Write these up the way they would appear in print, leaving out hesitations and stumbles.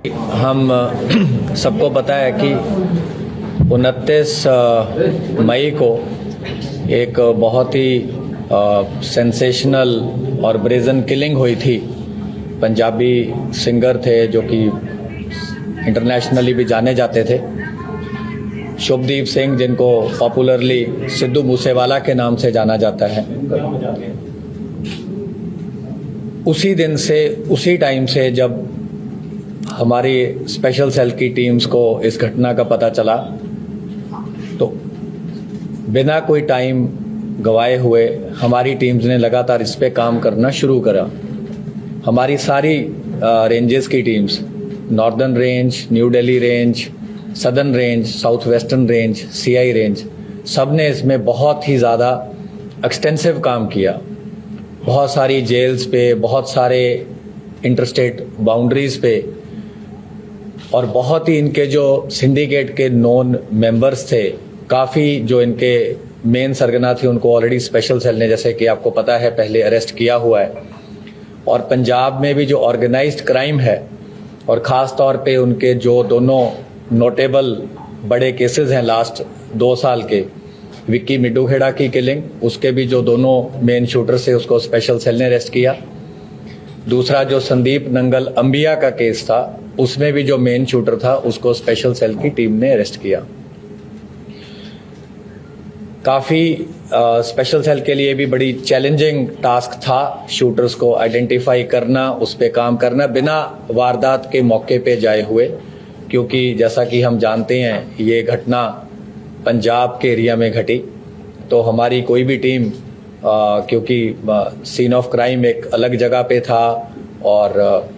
हम सबको पता है कि 29 मई को एक बहुत ही सेंसेशनल और ब्रेजन किलिंग हुई थी। पंजाबी सिंगर थे जो कि इंटरनेशनली भी जाने जाते थे, शुभदीप सिंह, जिनको पॉपुलरली सिद्धू मूसेवाला के नाम से जाना जाता है। उसी दिन से, उसी टाइम से जब हमारी स्पेशल सेल की टीम्स को इस घटना का पता चला, तो बिना कोई टाइम गवाए हुए हमारी टीम्स ने लगातार इस पे काम करना शुरू करा। हमारी सारी रेंजेस की teams, northern range, new Delhi range, southern range, south western range, CI range, सब ने इसमें बहुत ही ज़्यादा एक्सटेंसिव काम किया। बहुत सारी जेल्स पे, बहुत सारे इंटरस्टेट बाउंड्रीज पे, और बहुत ही इनके जो सिंडिकेट के नॉन मेंबर्स थे, काफ़ी जो इनके मेन सरगना थे, उनको ऑलरेडी स्पेशल सेल ने, जैसे कि आपको पता है, पहले अरेस्ट किया हुआ है। और पंजाब में भी जो ऑर्गेनाइज्ड क्राइम है, और ख़ास तौर पे उनके जो दोनों नोटेबल बड़े केसेस हैं लास्ट 2 साल के, विक्की मिड्डूखेड़ा की किलिंग, उसके भी जो दोनों मेन शूटर्स थे उसको स्पेशल सेल ने अरेस्ट किया। दूसरा जो संदीप नंगल अंबिया का केस था, उसमें भी जो मेन शूटर था उसको स्पेशल सेल की टीम ने अरेस्ट किया। काफ़ी स्पेशल सेल के लिए भी बड़ी चैलेंजिंग टास्क था शूटर्स को आइडेंटिफाई करना, उस पर काम करना बिना वारदात के मौके पे जाए हुए, क्योंकि जैसा कि हम जानते हैं ये घटना पंजाब के एरिया में घटी। तो हमारी कोई भी टीम, क्योंकि सीन ऑफ क्राइम एक अलग जगह पे था और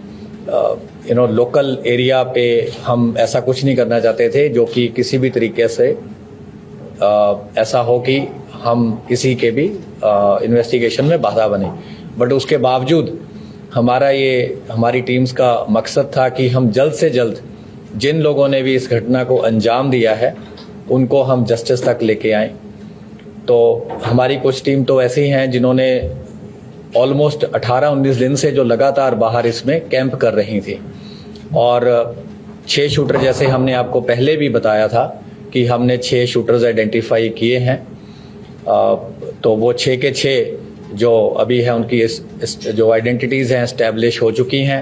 लोकल एरिया पे हम ऐसा कुछ नहीं करना चाहते थे जो कि किसी भी तरीके से ऐसा हो कि हम किसी के भी इन्वेस्टिगेशन में बाधा बने। बट उसके बावजूद हमारी टीम्स का मकसद था कि हम जल्द से जल्द जिन लोगों ने भी इस घटना को अंजाम दिया है उनको हम जस्टिस तक लेके आएं। तो हमारी कुछ टीम तो ऐसी हैं जिन्होंने ऑलमोस्ट 18-19 दिन से जो लगातार बाहर इसमें कैंप कर रही थी, और 6 शूटर, जैसे हमने आपको पहले भी बताया था कि हमने 6 शूटर्स आइडेंटिफाई किए हैं। तो वो 6 के 6 जो अभी है उनकी जो आइडेंटिटीज़ हैं एस्टैब्लिश हो चुकी हैं।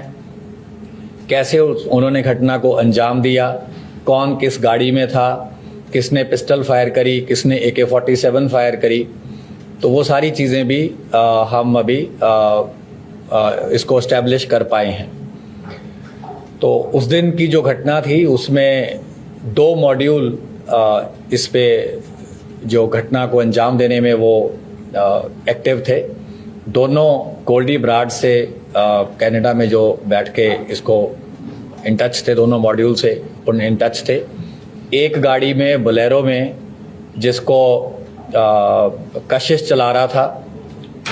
कैसे उन्होंने घटना को अंजाम दिया, कौन किस गाड़ी में था, किसने पिस्टल फायर करी, किसने AK-47 फायर करी, तो वो सारी चीज़ें भी हम अभी इसको एस्टैब्लिश कर पाए हैं। तो उस दिन की जो घटना थी उसमें 2 मॉड्यूल इस पे जो घटना को अंजाम देने में वो एक्टिव थे। दोनों गोल्डी ब्राड से कनाडा में जो बैठ के इसको इन टच थे, दोनों मॉड्यूल से उन इन टच थे। एक गाड़ी में, बोलेरो में, जिसको कशिश चला रहा था,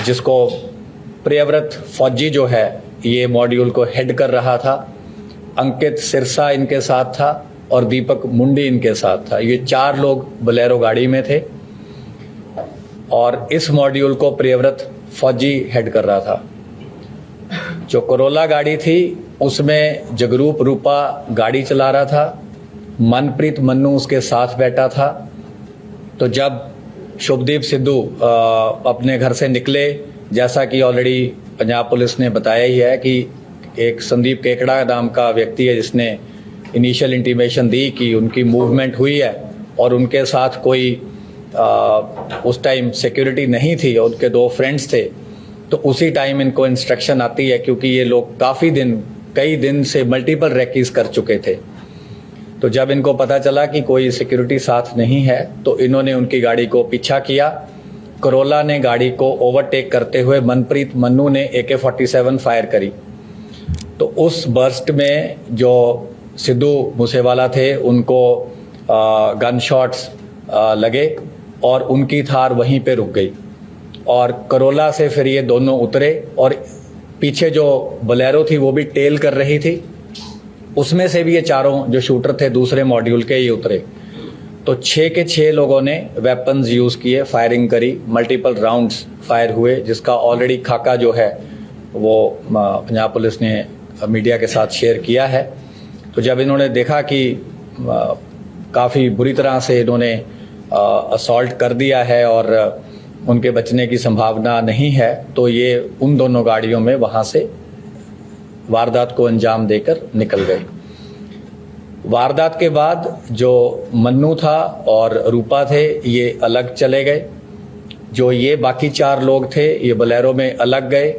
जिसको प्रियव्रत फौजी जो है ये मॉड्यूल को हेड कर रहा था। अंकित सिरसा इनके साथ था और दीपक मुंडी इनके साथ था। ये 4 लोग बोलेरो गाड़ी में थे और इस मॉड्यूल को प्रियव्रत फौजी हेड कर रहा था। जो करोला गाड़ी थी उसमें जगरूप रूपा गाड़ी चला रहा था, मनप्रीत मन्नू उसके साथ बैठा था। तो जब शुभदीप सिद्धू अपने घर से निकले, जैसा कि ऑलरेडी पंजाब पुलिस ने बताया ही है कि एक संदीप केकड़ा नाम का व्यक्ति है जिसने इनिशियल इंटीमेशन दी कि उनकी मूवमेंट हुई है और उनके साथ कोई उस टाइम सिक्योरिटी नहीं थी और उनके 2 फ्रेंड्स थे। तो उसी टाइम इनको इंस्ट्रक्शन आती है, क्योंकि ये लोग कई दिन से मल्टीपल रेकीज कर चुके थे। तो जब इनको पता चला कि कोई सिक्योरिटी साथ नहीं है तो इन्होंने उनकी गाड़ी को पीछा किया। करोला ने गाड़ी को ओवरटेक करते हुए मनप्रीत मन्नू ने AK-47 फायर करी। तो उस बर्स्ट में जो सिद्धू मूसेवाला थे उनको गन शॉट्स लगे और उनकी थार वहीं पे रुक गई। और करोला से फिर ये दोनों उतरे और पीछे जो बोलेरो थी वो भी टेल कर रही थी, उसमें से भी ये 4 जो शूटर थे दूसरे मॉड्यूल के ये उतरे। तो 6 के 6 लोगों ने वेपन्स यूज़ किए, फायरिंग करी, मल्टीपल राउंड्स फायर हुए, जिसका ऑलरेडी खाका जो है वो पंजाब पुलिस ने मीडिया के साथ शेयर किया है। तो जब इन्होंने देखा कि काफ़ी बुरी तरह से इन्होंने असॉल्ट कर दिया है और उनके बचने की संभावना नहीं है, तो ये उन दोनों गाड़ियों में वहाँ से वारदात को अंजाम देकर निकल गए। वारदात के बाद जो मन्नू था और रूपा थे ये अलग चले गए। जो ये बाकी 4 लोग थे ये बोलेरो में अलग गए।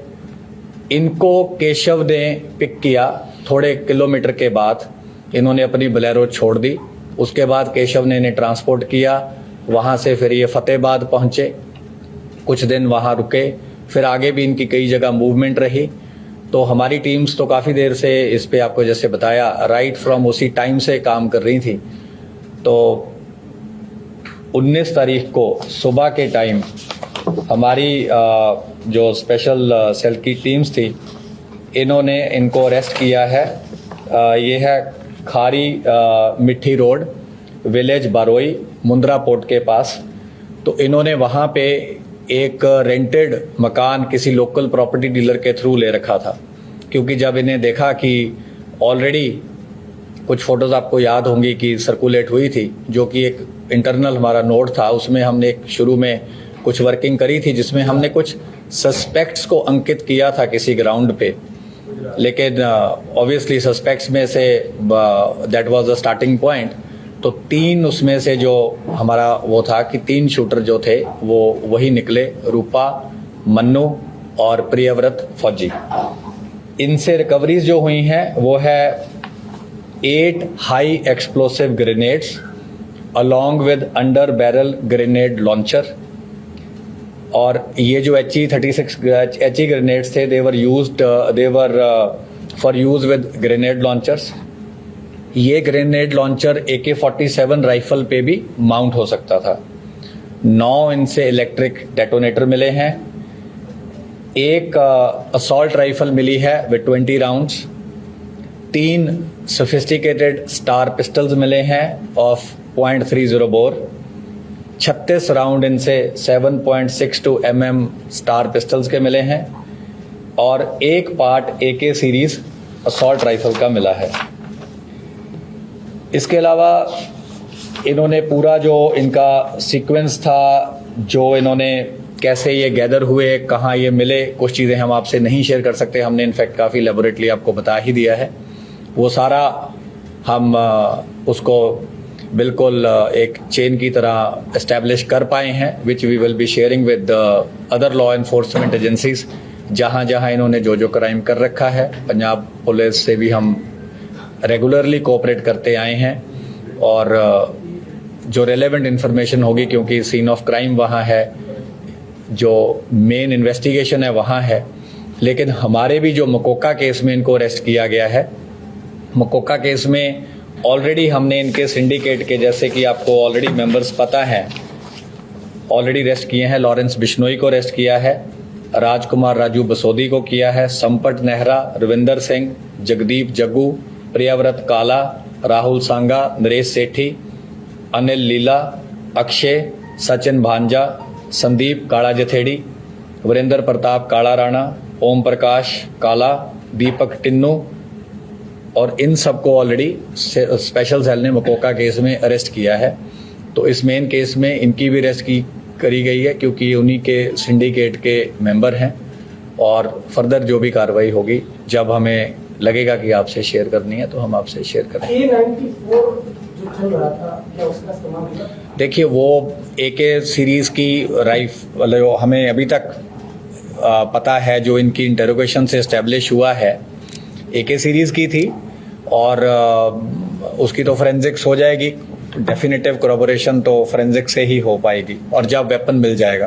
इनको केशव ने पिक किया। थोड़े किलोमीटर के बाद इन्होंने अपनी बोलेरो छोड़ दी। उसके बाद केशव ने इन्हें ट्रांसपोर्ट किया। वहाँ से फिर ये फतेहाबाद पहुँचे, कुछ दिन वहाँ रुके, फिर आगे भी इनकी कई जगह मूवमेंट रही। तो हमारी टीम्स तो काफ़ी देर से इस पे आपको जैसे बताया राइट फ्रॉम उसी टाइम से काम कर रही थी। तो 19 तारीख को सुबह के टाइम हमारी जो स्पेशल सेल की टीम्स थी इन्होंने इनको अरेस्ट किया है। ये है खारी मिट्टी रोड, विलेज बारोई, मुंद्रा पोर्ट के पास। तो इन्होंने वहाँ पे एक रेंटेड मकान किसी लोकल प्रॉपर्टी डीलर के थ्रू ले रखा था, क्योंकि जब इन्हें देखा कि ऑलरेडी कुछ फोटोज आपको याद होंगी कि सर्कुलेट हुई थी, जो कि एक इंटरनल हमारा नोट था, उसमें हमने एक शुरू में कुछ वर्किंग करी थी जिसमें हमने कुछ सस्पेक्ट्स को अंकित किया था किसी ग्राउंड पे। लेकिन ऑब्वियसली सस्पेक्ट्स में say that was the starting point. तो 3 उसमें से जो हमारा वो था कि 3 शूटर जो थे वो वही निकले, रूपा, मन्नू और प्रियव्रत फौजी। इनसे रिकवरीज जो हुई हैं वो है 8 high explosive grenades along with under barrel grenade launcher. और ये जो HE-36 ग्रेनेड्स थे they were for use with grenade launchers. ये ग्रेनेड लॉन्चर AK-47 राइफल पे भी माउंट हो सकता था। 9 इनसे इलेक्ट्रिक डेटोनेटर मिले हैं। एक असॉल्ट राइफल मिली है with 20 rounds. 3 sophisticated star pistols मिले हैं ऑफ .30 बोर। 36 राउंड इनसे 7.62 mm स्टार पिस्टल्स के मिले हैं और एक part AK series assault rifle का मिला है। इसके अलावा इन्होंने पूरा जो इनका सीक्वेंस था, जो इन्होंने कैसे ये गैदर हुए, कहाँ ये मिले, कुछ चीज़ें हम आपसे नहीं शेयर कर सकते। हमने इनफैक्ट काफ़ी लेबोरेटली आपको बता ही दिया है। वो सारा हम उसको बिल्कुल एक चेन की तरह एस्टैब्लिश कर पाए हैं, which we will be sharing with other law enforcement agencies जहाँ जहाँ इन्होंने जो क्राइम कर रखा है। पंजाब पुलिस से भी हम रेगुलरली कोऑपरेट करते आए हैं और जो रेलेवेंट इन्फॉर्मेशन होगी, क्योंकि सीन ऑफ क्राइम वहाँ है, जो मेन इन्वेस्टिगेशन है वहाँ है। लेकिन हमारे भी जो मकोका केस में इनको अरेस्ट किया गया है, मकोका केस में ऑलरेडी हमने इनके सिंडिकेट के, जैसे कि आपको ऑलरेडी मेंबर्स पता हैं, ऑलरेडी अरेस्ट किए हैं। लॉरेंस बिश्नोई को अरेस्ट किया है, राजकुमार राजू बसोदी को किया है, संपट नेहरा, रविंदर सिंह, जगदीप जग्गू, प्रियव्रत काला, राहुल सांगा, नरेश सेठी, अनिल लीला, अक्षय, सचिन भांजा, संदीप काला जथेड़ी, वीरेंद्र प्रताप काला राणा, ओम प्रकाश काला, दीपक टिन्नू, और इन सबको ऑलरेडी स्पेशल सेल ने मकोका केस में अरेस्ट किया है। तो इस मेन केस में इनकी भी अरेस्ट करी गई है, क्योंकि उन्हीं के सिंडिकेट के मेंबर हैं। और फर्दर जो भी कार्रवाई होगी, जब हमें लगेगा कि आपसे शेयर करनी है तो हम आपसे शेयर करेंगे। जो चल रहा था, क्या उसका इस्तेमाल हुआ? देखिए, वो AK सीरीज की राइफल हमें अभी तक पता है, जो इनकी इंटरोगेशन से एस्टेब्लिश हुआ है, AK सीरीज की थी। और उसकी तो फोरेंसिक्स हो जाएगी, डेफिनेटिव कोरबोरेशन तो फोरेंसिक्स से ही हो पाएगी, और जब वेपन मिल जाएगा।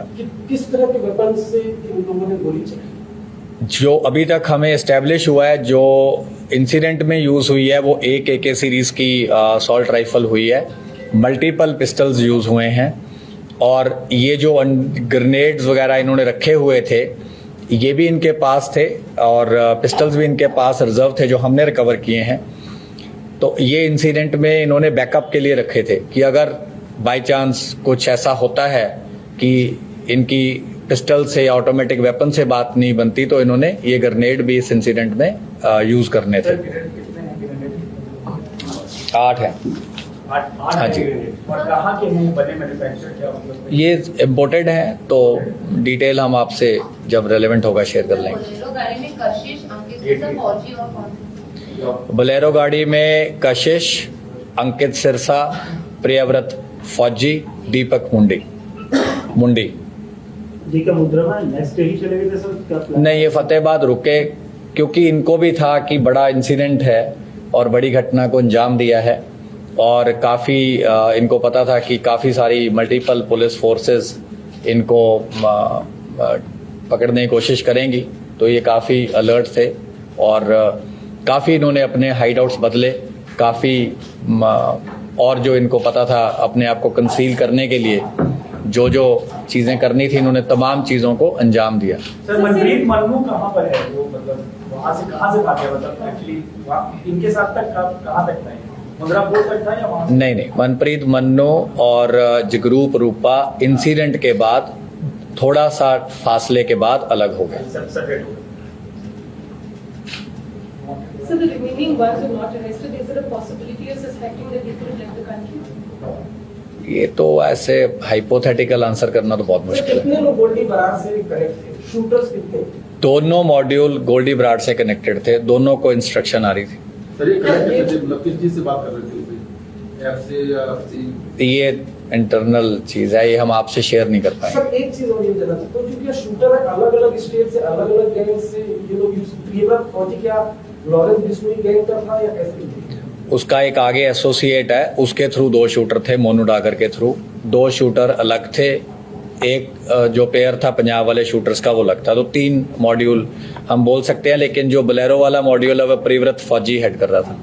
किस तरह के वेपन से इन लोगों ने गोली चलाई? जो अभी तक हमें एस्टेब्लिश हुआ है, जो इंसिडेंट में यूज हुई है, वो एक AK सीरीज की असॉल्ट राइफल हुई है। मल्टीपल पिस्टल्स यूज हुए हैं, और ये जो ग्रेनेड्स वगैरह इन्होंने रखे हुए थे, ये भी इनके पास थे, और पिस्टल्स भी इनके पास रिजर्व थे, जो हमने रिकवर किए हैं। तो ये इंसिडेंट में इन्होंने बैकअप के लिए रखे थे कि अगर बाय चांस कुछ ऐसा होता है कि इनकी पिस्टल से या ऑटोमेटिक वेपन से बात नहीं बनती, तो इन्होंने ये ग्रेनेड भी इस इंसिडेंट में यूज करने थे। 8 है। 8 हाँ जी। और कहाँ के हैं, बने मैन्युफैक्चर क्या मतलब? ये इम्पोर्टेड हैं, तो डिटेल हम आपसे जब रेलेवेंट होगा शेयर कर लेंगे। बोलेरो गाड़ी में कशिश, अंकित सिरसा, फौजी और कौन? बोलेरो गाड़ी में कशिश, अंकित सिरसा, प्रियव्रत फौजी, दीपक मुंडी। जी का मुद्रा में नेक्स्ट डे ही चले गए थे सर, क्या प्लान? नहीं, ये फतेहाबाद रुके क्योंकि इनको भी था कि बड़ा इंसिडेंट है और बड़ी घटना को अंजाम दिया है, और काफ़ी इनको पता था कि काफ़ी सारी मल्टीपल पुलिस फोर्सेस इनको पकड़ने की कोशिश करेंगी, तो ये काफ़ी अलर्ट थे और काफ़ी इन्होंने अपने हाइड आउट्स बदले, काफ़ी और जो इनको पता था अपने आप को कंसील करने के लिए जो जो चीज़ें करनी थी, इन्होंने तमाम चीज़ों को अंजाम दिया। सर मनप्रीत मन्नू कहाँ पर है वो, मतलब वहाँ से भाग गया, मतलब एक्चुअली इनके साथ तक कहाँ तक था, मुंद्रा पोर्ट तक था या वहाँ से? नहीं, मनप्रीत मन्नू और जगरूप रूपा इंसिडेंट के बाद थोड़ा सा फासले के बाद अलग हो गए। सेपरेट हो गए। So the remaining ones who are not arrested, is there a possibility of suspecting that they could have left the country? ये तो ऐसे हाइपोथेटिकल आंसर करना तो बहुत मुश्किल है। कितने लोग गोल्डी बरार से कनेक्ट थे, शूटर्स कितने? दोनों मॉड्यूल गोल्डी बराड़ से कनेक्टेड थे, दोनों को इंस्ट्रक्शन आ रही थी। सर ये कनेक्टेड थे, मतलब किस चीज से बात कर रहे थे उसे, ऐप से या ये इंटरनल चीज है, ये हम आपसे शेयर नहीं कर पाएंगे। सर एक चीज और ये जानना चाहता हूँ, क्योंकि शूटर है अलग अलग स्टेट से, अलग अलग गैंग से ये लोग यूज, प्रियव्रत फौजी क्या लॉरेंस बिश्नोई गैंग का था या कैसे? उसका एक आगे एसोसिएट है, उसके थ्रू 2 शूटर थे, मोनू डागर के थ्रू 2 शूटर अलग थे, एक जो पेयर था पंजाब वाले शूटर्स का वो अलग था, तो 3 मॉड्यूल हम बोल सकते हैं, लेकिन जो बोलेरो वाला मॉड्यूल है वो प्रियव्रत फौजी हेड कर रहा था।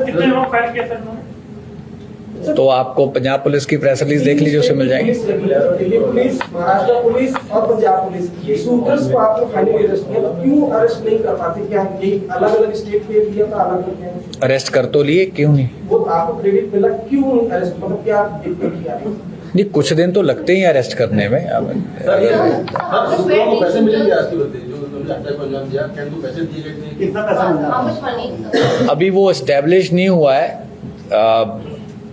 कितने लोग फायर किया सर उन्होंने? तो आपको पंजाब पुलिस की प्रेस रिलीज देख लीजिए, उससे मिल जाएंगे। दिल्ली पुलिस, महाराष्ट्र पुलिस और पंजाब पुलिस शूटर्स को आपने फाइनली अरेस्ट किया, तो क्यों अरेस्ट नहीं कर पाते? क्या ये अलग अलग स्टेट पे लिया था, अलग अलग अरेस्ट कर तो लिए, क्यों नहीं? वो आपको क्रेडिट मिला, क्यों अरेस्ट, मतलब क्या दिक्कत क्या है? नहीं, कुछ दिन तो लगते ही अरेस्ट करने में। सूत्रों को पैसे मिलेंगे आपकी बताइए, जो उन्होंने अटैक को अंजाम दिया, क्या उनको पैसे दिए गए थे? कितना पैसा मिला? How much money? अभी वो एस्टेब्लिश नहीं हुआ है,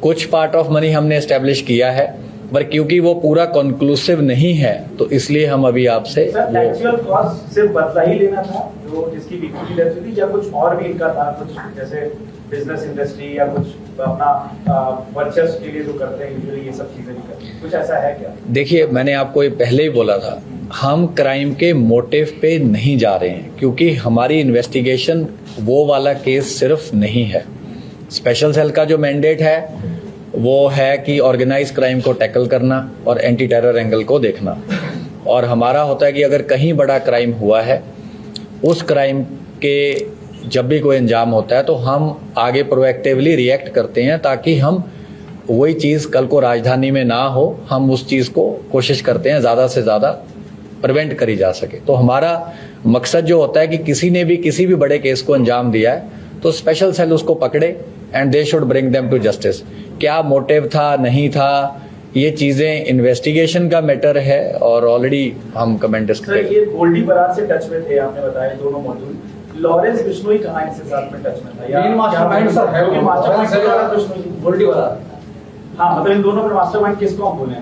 कुछ पार्ट ऑफ मनी हमने एस्टेब्लिश किया है, पर क्योंकि वो पूरा कंक्लूसिव नहीं है तो इसलिए हम अभी आपसे सर एक्चुअल कॉस्ट सिर्फ बदला ही लेना था जो जिसकी बिक्री की डेथ हुई थी, या कुछ और भी इनका था, कुछ जैसे बिजनेस इंडस्ट्री या कुछ अपना वर्चस्व के लिए जो करते हैं यूजुअली, ये सब चीजें भी करते हैं, कुछ ऐसा है क्या? देखिए, मैंने आपको ये पहले ही बोला था, हम क्राइम के मोटिव पे नहीं जा रहे हैं, क्योंकि हमारी इन्वेस्टिगेशन वो वाला केस सिर्फ नहीं है। स्पेशल सेल का जो मैंडेट है वो है कि ऑर्गेनाइज क्राइम को टैकल करना और एंटी टेरर एंगल को देखना, और हमारा होता है कि अगर कहीं बड़ा क्राइम हुआ है, उस क्राइम के जब भी कोई अंजाम होता है तो हम आगे प्रोएक्टिवली रिएक्ट करते हैं, ताकि हम वही चीज़ कल को राजधानी में ना हो, हम उस चीज़ को कोशिश करते हैं ज़्यादा से ज़्यादा प्रिवेंट करी जा सके। तो हमारा मकसद जो होता है कि किसी ने भी किसी भी बड़े केस को अंजाम दिया है तो स्पेशल सेल उसको पकड़े and they should bring them to justice. क्या मोटिव था, नहीं था, ये चीजें इन्वेस्टिगेशन का मैटर है और ऑलरेडी हम कमेंट सर ये गोल्डी बरार से टच में थे, आपने बताया दोनों मॉड्यूल, लॉरेंस बिश्नोई कहाँ इनसे साथ में टच में था? या मेन मास्टरमाइंड सर है वो, मास्टरमाइंड गोल्डी बरार। हाँ, मतलब इन दोनों में मास्टरमाइंड किसको हम बोले?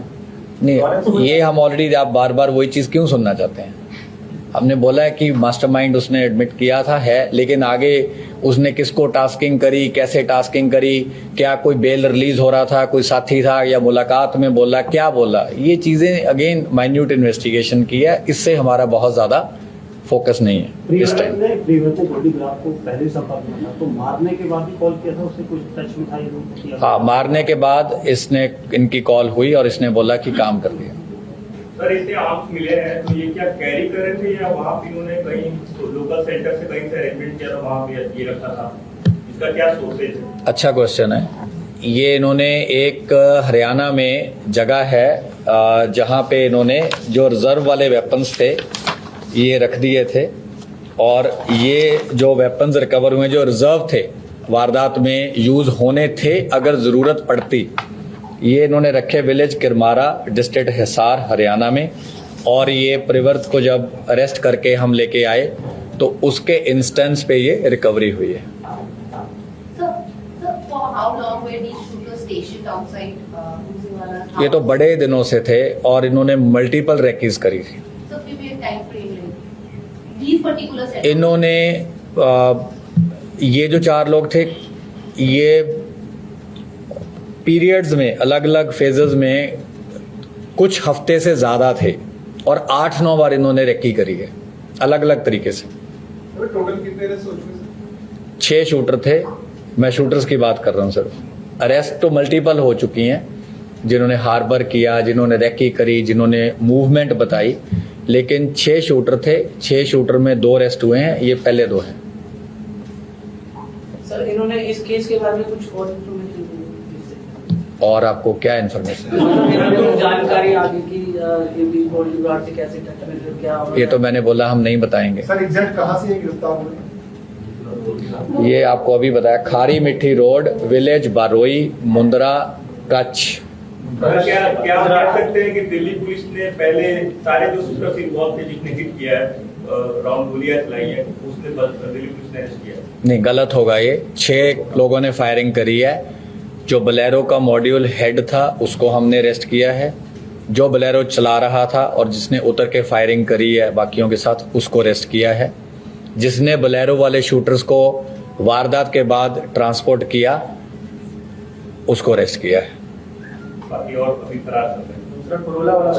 नहीं, ये हम ऑलरेडी, आप बार बार वही चीज क्यों सुनना चाहते हैं? हमने बोला है कि मास्टरमाइंड उसने एडमिट किया था, है, लेकिन आगे उसने किसको टास्किंग करी, कैसे टास्किंग करी, क्या कोई बेल रिलीज हो रहा था, कोई साथी था, या मुलाकात में बोला, क्या बोला, ये चीजें अगेन माइन्यूट इन्वेस्टिगेशन की है, इससे हमारा बहुत ज्यादा फोकस नहीं है इस टाइम। प्रियव्रत ने गोल्डी बरार को पहले संपर्क में था, तो मारने के बाद भी कॉल किया था, उससे कुछ टच में था ये लोग? हाँ, मारने के बाद इसने इनकी कॉल हुई और इसने बोला कि काम कर दिया। सर इससे आप मिले हैं तो ये क्या कैरी कर रहे थे या वहाँ पे इन्होंने कहीं लोकल सेंटर से कहीं से अरेंजमेंट किया था, वहाँ पे ये रखा था, इसका क्या सोर्सेज है? अच्छा क्वेश्चन है। ये इन्होंने एक हरियाणा में जगह है जहाँ पे इन्होंने जो रिजर्व वाले वेपन्स थे ये रख दिए थे, और ये जो वेपन्स रिकवर हुए जो रिजर्व थे, वारदात में यूज होने थे अगर जरूरत पड़ती, ये इन्होंने रखे विलेज किरमारा, डिस्ट्रिक्ट हिसार, हरियाणा में। और ये प्रियव्रत को जब अरेस्ट करके हम लेके आए तो उसके इंस्टेंस पे ये रिकवरी हुई है। So, for how long were these shooters stationed outside Hunziwala's ये तो house? बड़े दिनों से थे और इन्होंने मल्टीपल रेकीज करी थी। So give me a time frame like these particular setups. इन्होंने ये जो 4 लोग थे ये पीरियड्स में अलग अलग फेजेस में कुछ हफ्ते से ज़्यादा थे और 8-9 बार इन्होंने रेकी करी है अलग अलग तरीके से। टोटल कितने रेस्ट हो चुके हैं? 6 शूटर थे, मैं शूटर्स की बात कर रहा हूँ सिर्फ। अरेस्ट तो मल्टीपल हो चुकी हैं, जिन्होंने हार्बर किया, जिन्होंने रेकी करी, जिन्होंने मूवमेंट बताई, लेकिन 6 शूटर थे। 6 शूटर में 2 अरेस्ट हुए हैं, ये पहले 2 हैं। सर इन्होंने इस केस के बारे में कुछ और इन्फॉर्मेशन दी? और आपको क्या इन्फॉर्मेशन? मतलब जानकारी आगे की ये भी गोल्ड गार्ड से कैसे टच में थे, क्या ये तो मैंने बोला हम नहीं बताएंगे। सर एग्जैक्ट कहाँ से ये गिरफ्तार हुए? ये आपको अभी बताया, खारी मिट्टी रोड, विलेज बारोई, मुंद्रा, कच्छ। क्या क्या कह सकते हैं कि दिल्ली पुलिस ने पहले सारे जो शूटर्स इन्वॉल्व थे जिसने हिट किया है, राउंड गोलियां चलाई है, उसने दिल्ली पुलिस ने अरेस्ट किया है? नहीं, गलत होगा ये। 6 लोगों ने फायरिंग करी है। जो बोलेरो का मॉड्यूल हेड था उसको हमने अरेस्ट किया है। जो बोलेरो चला रहा था और जिसने उतर के फायरिंग करी है बाकियों के साथ, उसको अरेस्ट किया है। जिसने बोलेरो वाले शूटर्स को वारदात के बाद ट्रांसपोर्ट किया, उसको अरेस्ट किया है। बाकी और अभी फरार कर रहे हैं। दूसरा करोला वाला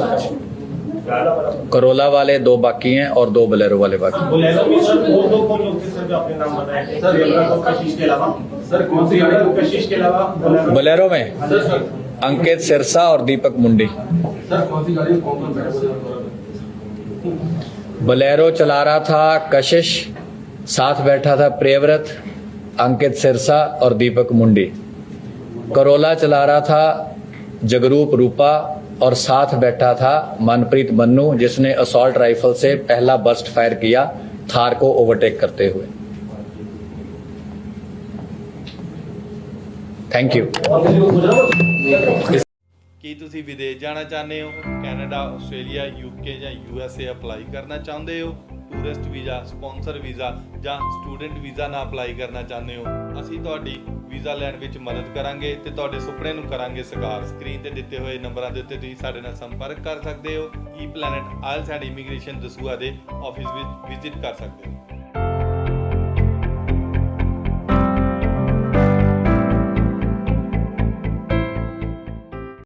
करोला वाले 2 बाकी हैं और 2 बोलेरो वाले बाकी हैं। बोलेरो में सर और 2 कौन लोग थे सर जो आपने नाम बताया थे? सर, ये तो कशिश के अलावा सर कौन सी गाड़ी? कशिश के अलावा बोलेरो में सर अंकित सिरसा और दीपक मुंडी। सर कौन सी गाड़ी में कौन बैठे हुए? बोलेरो चला रहा था कशिश, साथ बैठा था प्रियव्रत, अंकित सिरसा और दीपक मुंडी। करोला चला रहा था जगरूप रूपा और साथ बैठा था मनप्रीत मन्नू, जिसने असॉल्ट राइफल से पहला बर्स्ट फायर किया थार को ओवरटेक करते हुए। Thank you. ਕੀ ਤੁਸੀਂ ਵਿਦੇਸ਼ ਜਾਣਾ ਚਾਹੁੰਦੇ ਹੋ? ਕੈਨੇਡਾ, ਆਸਟ੍ਰੇਲੀਆ, ਯੂਕੇ ਜਾਂ USA ਅਪਲਾਈ ਕਰਨਾ ਚਾਹੁੰਦੇ ਹੋ? ਟੂਰਿਸਟ ਵੀਜ਼ਾ, ਸਪਾਂਸਰ ਵੀਜ਼ਾ ਜਾਂ ਸਟੂਡੈਂਟ ਵੀਜ਼ਾ ਨਾਲ ਅਪਲਾਈ ਕਰਨਾ ਚਾਹੁੰਦੇ ਹੋ? ਅਸੀਂ ਤੁਹਾਡੀ ਵੀਜ਼ਾ ਲੈਣ ਵਿੱਚ ਮਦਦ ਕਰਾਂਗੇ ਤੇ ਤੁਹਾਡੇ ਸੁਪਨੇ ਨੂੰ ਕਰਾਂਗੇ ਸਾਕਾਰ। ਸਕਰੀਨ ਤੇ ਦਿੱਤੇ ਹੋਏ ਨੰਬਰਾਂ ਦੇ ਉੱਤੇ ਤੁਸੀਂ ਸਾਡੇ ਨਾਲ ਸੰਪਰਕ ਕਰ ਸਕਦੇ ਹੋ। E-Planet IELTS and immigration Dasuya ਦੇ ਆਫਿਸ ਵਿੱਚ ਵਿਜ਼ਿਟ ਕਰ ਸਕਦੇ ਹੋ।